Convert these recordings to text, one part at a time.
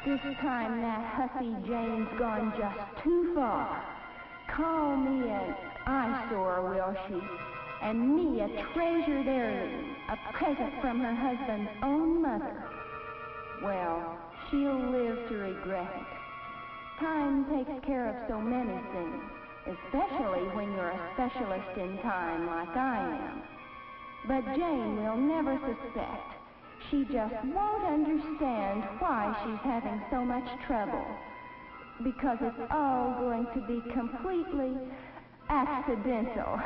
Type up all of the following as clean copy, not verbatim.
This time that hussy Jane's gone just too far. Call me an eyesore, will she? And me a treasured heirloom, a present from her husband's own mother. Well, she'll live to regret it. Time takes care of so many things, especially when you're a specialist in time like I am. But Jane will never suspect. She just won't understand why she's having so much trouble. Because it's all going to be completely accidental.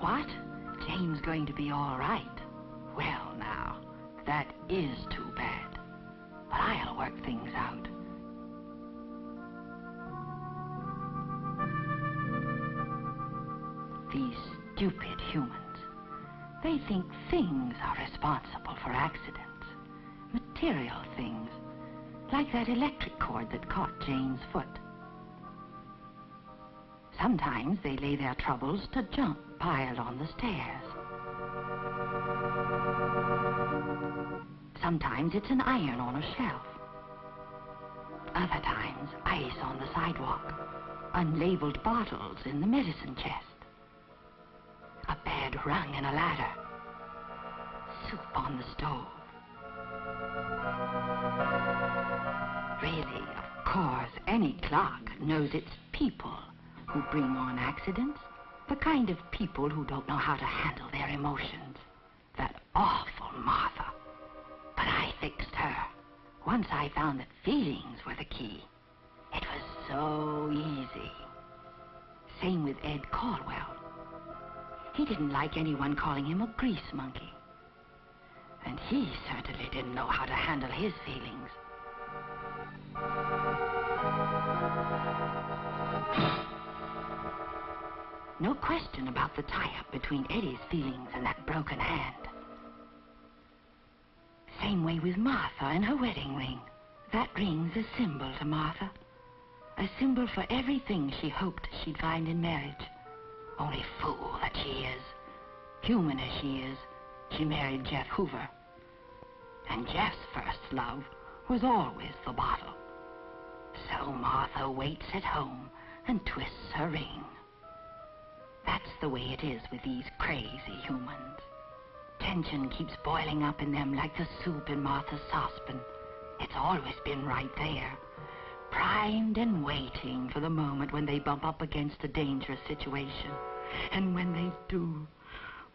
What? Jane's going to be all right. Well, now, that is too bad. But I'll work things out. These stupid humans. They think things are responsible for accidents. Material things. Like that electric cord that caught Jane's foot. Sometimes they lay their troubles to junk piled on the stairs. Sometimes it's an iron on a shelf. Other times, ice on the sidewalk. Unlabeled bottles in the medicine chest. A bed rung in a ladder. Soup on the stove. Really, of course, any clock knows it's people who bring on accidents. The kind of people who don't know how to handle their emotions. That awful Martha. But I fixed her. Once I found that feelings were the key. It was so easy. Same with Ed Caldwell. He didn't like anyone calling him a grease monkey. And he certainly didn't know how to handle his feelings. No question about the tie-up between Eddie's feelings and that broken hand. Same way with Martha and her wedding ring. That ring's a symbol to Martha. A symbol for everything she hoped she'd find in marriage. Only fool that she is. Human as she is, she married Jeff Hoover. And Jeff's first love was always the bottle. So Martha waits at home and twists her ring. That's the way it is with these crazy humans. Tension keeps boiling up in them like the soup in Martha's saucepan. It's always been right there, primed and waiting for the moment when they bump up against a dangerous situation. And when they do,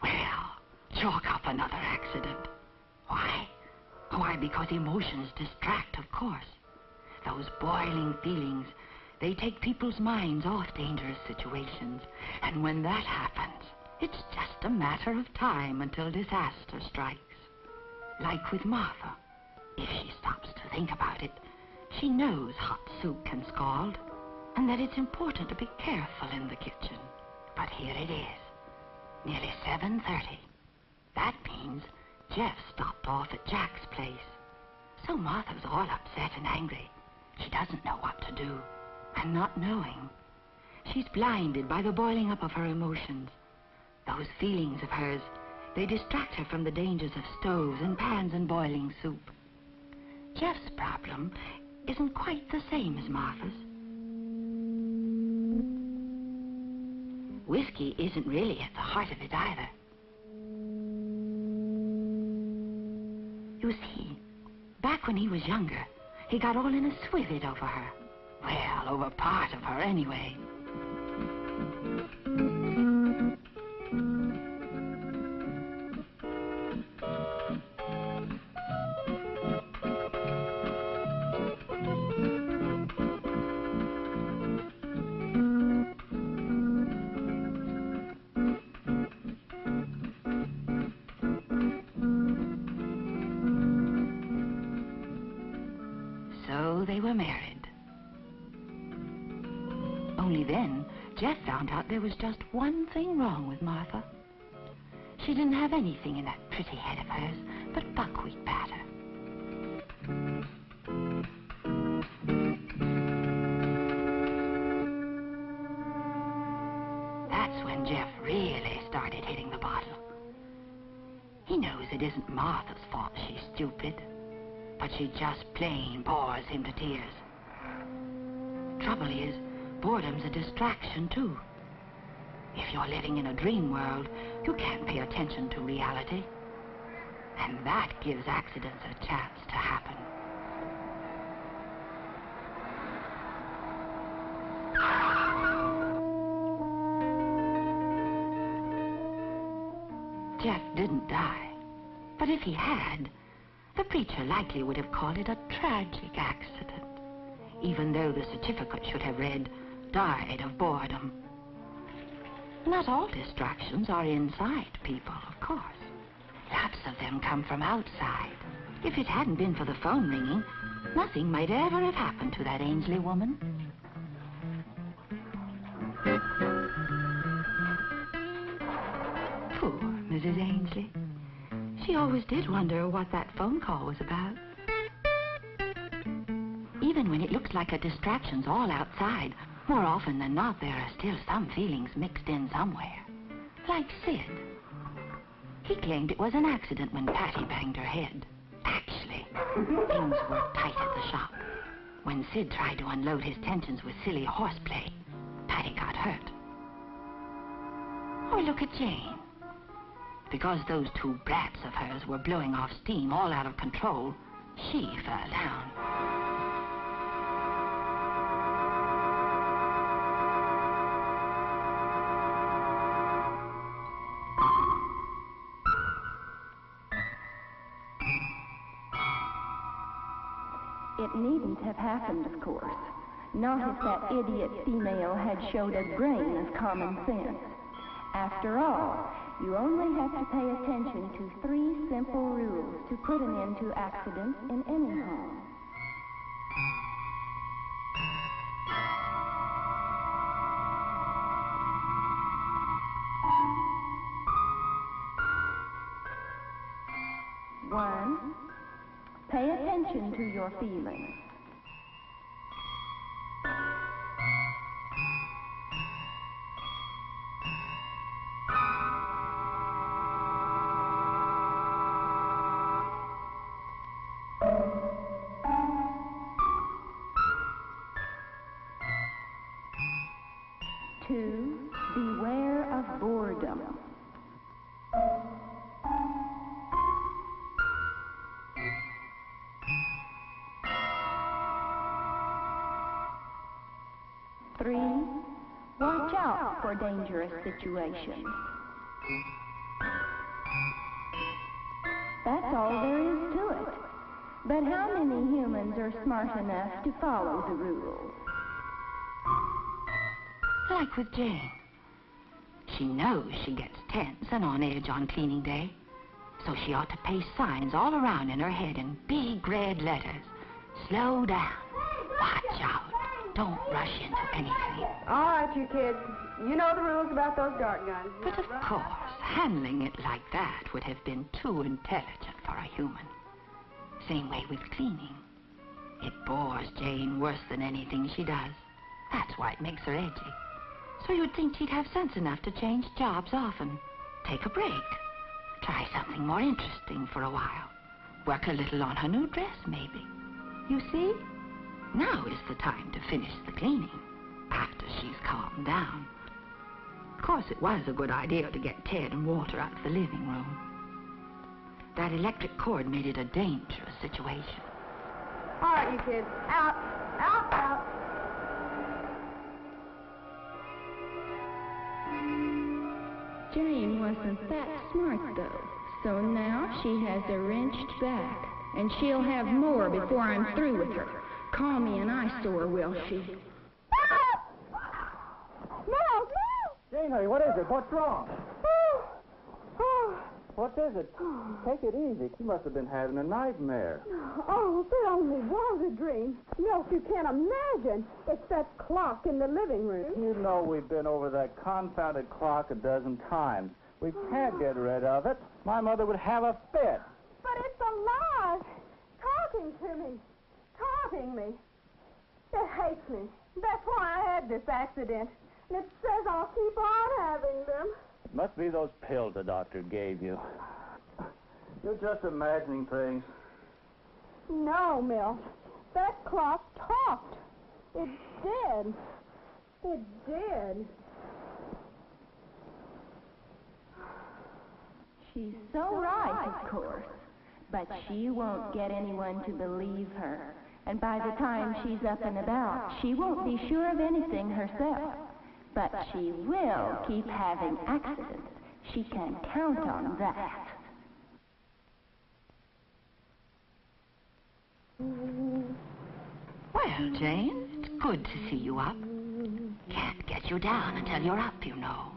well, chalk up another accident. Why? Why, because emotions distract, of course. Those boiling feelings, they take people's minds off dangerous situations. And when that happens, It's just a matter of time until disaster strikes. Like with Martha. If she stops to think about it, she knows hot soup can scald, and that it's important to be careful in the kitchen. But here it is, nearly 7:30. That means Jeff stopped off at Jack's place. So Martha's all upset and angry. She doesn't know what to do. And not knowing, she's blinded by the boiling up of her emotions. Those feelings of hers, they distract her from the dangers of stoves and pans and boiling soup. Jeff's problem isn't quite the same as Martha's. Whiskey isn't really at the heart of it either. You see, back when he was younger, he got all in a swivet over her. Well, over part of her anyway. So they were married. Only then, Jeff found out there was just one thing wrong with Martha. She didn't have anything in that pretty head of hers but buckwheat batter. That's when Jeff really started hitting the bottle. He knows it isn't Martha's fault she's stupid, but she just plain bores him to tears. Trouble is, boredom's a distraction, too. If you're living in a dream world, you can't pay attention to reality. And that gives accidents a chance to happen. Jeff didn't die. But if he had, the preacher likely would have called it a tragic accident, even though the certificate should have read, died of boredom. Not all distractions are inside people, of course. Lots of them come from outside. If it hadn't been for the phone ringing, nothing might ever have happened to that Ainsley woman. Poor Mrs. Ainsley. She always did wonder what that phone call was about. Even when it looks like a distraction's all outside, more often than not, there are still some feelings mixed in somewhere. Like Sid. He claimed it was an accident when Patty banged her head. Actually, things were tight at the shop. When Sid tried to unload his tensions with silly horseplay, Patty got hurt. Or look at Jane. Because those two brats of hers were blowing off steam all out of control, she fell down. It needn't have happened, of course. Not if that idiot female had showed a grain of common sense. After all, you only have to pay attention to 3 simple rules to put an end to accidents in any home. One, pay attention to your feelings. 2, beware of boredom. 3, watch out for dangerous situations. That's all there is to it. But how many humans are smart enough to follow the rules? Like with Jane. She knows she gets tense and on edge on cleaning day, so she ought to paste signs all around in her head in big red letters. Slow down. Watch out. Don't rush into anything. All right, you kids. You know the rules about those dart guns. But of course, handling it like that would have been too intelligent for a human. Same way with cleaning. It bores Jane worse than anything she does. That's why it makes her edgy. So you'd think she'd have sense enough to change jobs often. Take a break. Try something more interesting for a while. Work a little on her new dress, maybe. You see? Now is the time to finish the cleaning, after she's calmed down. Of course, it was a good idea to get Ted and Walter out of the living room. That electric cord made it a dangerous situation. All right, you kids. Out. Out, out. Jane wasn't that smart, though. So now she has a wrenched back. And she'll have more before I'm through with her. Call me an eyesore, will she? No! Jane, honey, what is it? What's wrong? What is it? Take it easy. She must have been having a nightmare. Oh, if it only was a dream. Milk, you can't imagine. It's that clock in the living room. You know we've been over that confounded clock a dozen times. We can't get rid of it. My mother would have a fit. But it's alive. Talking to me. Taunting me. It hates me. That's why I had this accident. And it says I'll keep on having them. It must be those pills the doctor gave you. You're just imagining things. No, Milt. That clock talked. It did. It did. She's so right, of course. But she won't get anyone to believe her. And by the time she's up and about, she won't be sure of anything herself. But she will keep having accidents. She can count on that. Well, Jane, it's good to see you up. Can't get you down until you're up, you know.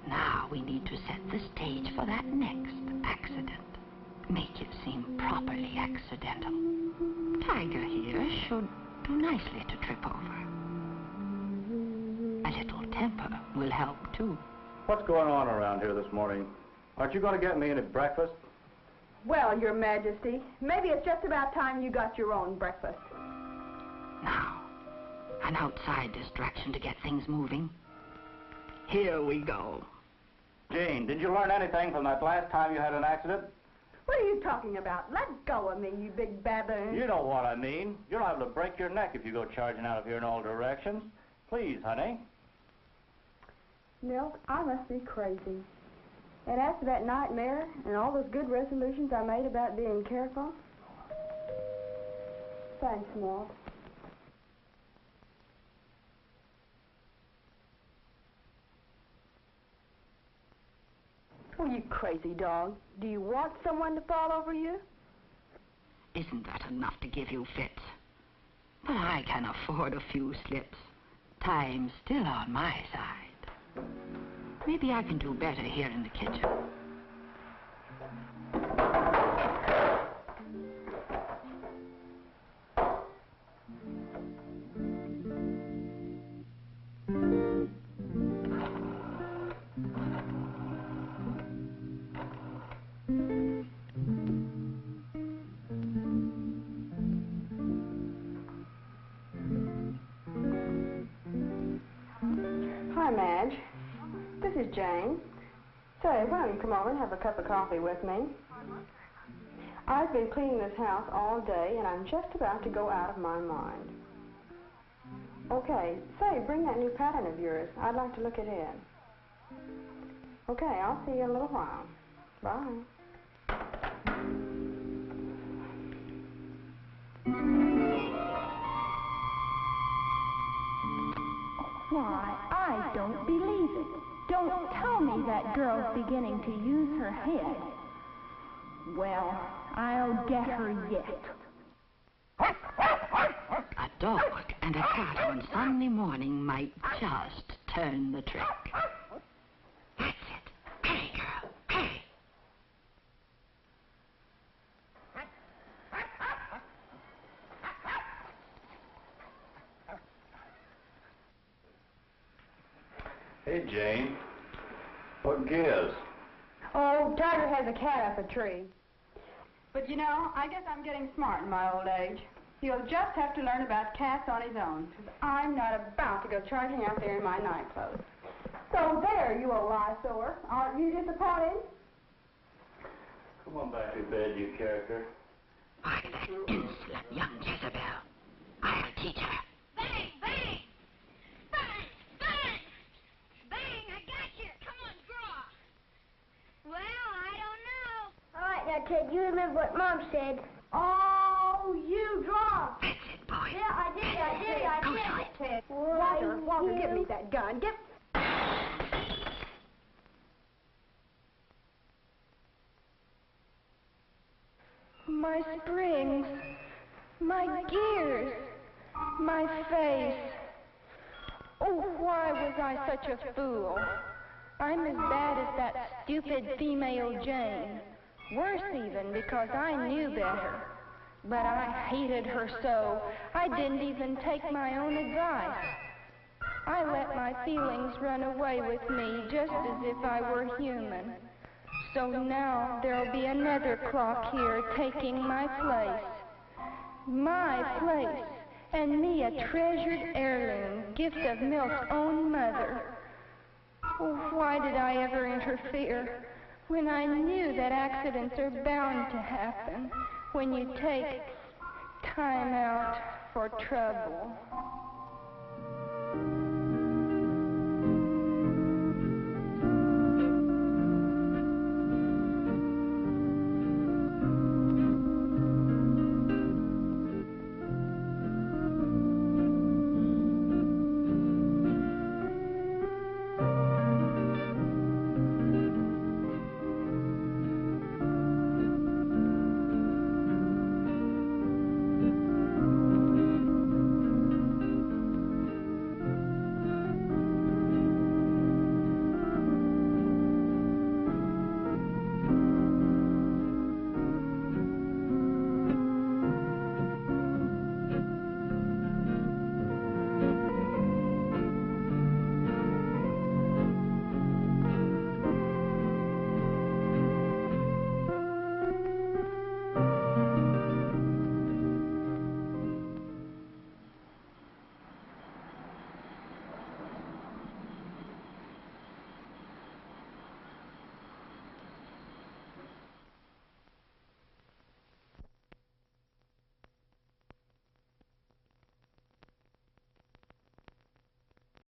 Now we need to set the stage for that next accident. Make it seem properly accidental. Tiger here should do nicely to trip over. A little temper will help, too. What's going on around here this morning? Aren't you going to get me any breakfast? Well, Your Majesty, maybe it's just about time you got your own breakfast. Now, an outside distraction to get things moving. Here we go. Jane, did you learn anything from that last time you had an accident? What are you talking about? Let go of me, you big baboon. You know what I mean. You're liable to break your neck if you go charging out of here in all directions. Please, honey. Milk, I must be crazy. And after that nightmare and all those good resolutions I made about being careful. Thanks, Milk. Oh, you crazy dog. Do you want someone to fall over you? Isn't that enough to give you fits? But I can afford a few slips. Time's still on my side. Maybe I can do better here in the kitchen. Hi, Madge. This is Jane. Say, why don't you come over and have a cup of coffee with me? I've been cleaning this house all day, and I'm just about to go out of my mind. Okay, say, bring that new pattern of yours. I'd like to look at it. Okay, I'll see you in a little while. Bye. Why, I don't believe it. Don't tell me that girl's beginning to use her head. Well, I'll get her yet. A dog and a cat on Sunday morning might just turn the trick. Hey, Jane. What gives? Oh, Tiger has a cat up a tree. But you know, I guess I'm getting smart in my old age. He'll just have to learn about cats on his own, because I'm not about to go charging out there in my night clothes. So there, you old eyesore. Aren't you disappointed? Come on back to bed, you character. Why, that insolent young Jezebel. I'll teach her. Bang, bang! Bang, bang! Bang, I got you. Come on, draw. Well, I don't know. All right, now, Ted, you remember what Mom said. Oh, you draw. That's it, boy. Yeah, I did. Ted, Walter, give me that gun. My springs, my gears, my face. Oh, why was I such a fool? I'm as bad as that stupid female Jane. Worse even, because I knew better. But I hated her so, I didn't even take my own advice. I let my feelings run away with me just as if I were human. So now there'll be another clock here taking my place. My place, and me a treasured heirloom, gift of Milt's own mother. Oh, why did I ever interfere when I knew that accidents are bound to happen when you take time out for trouble?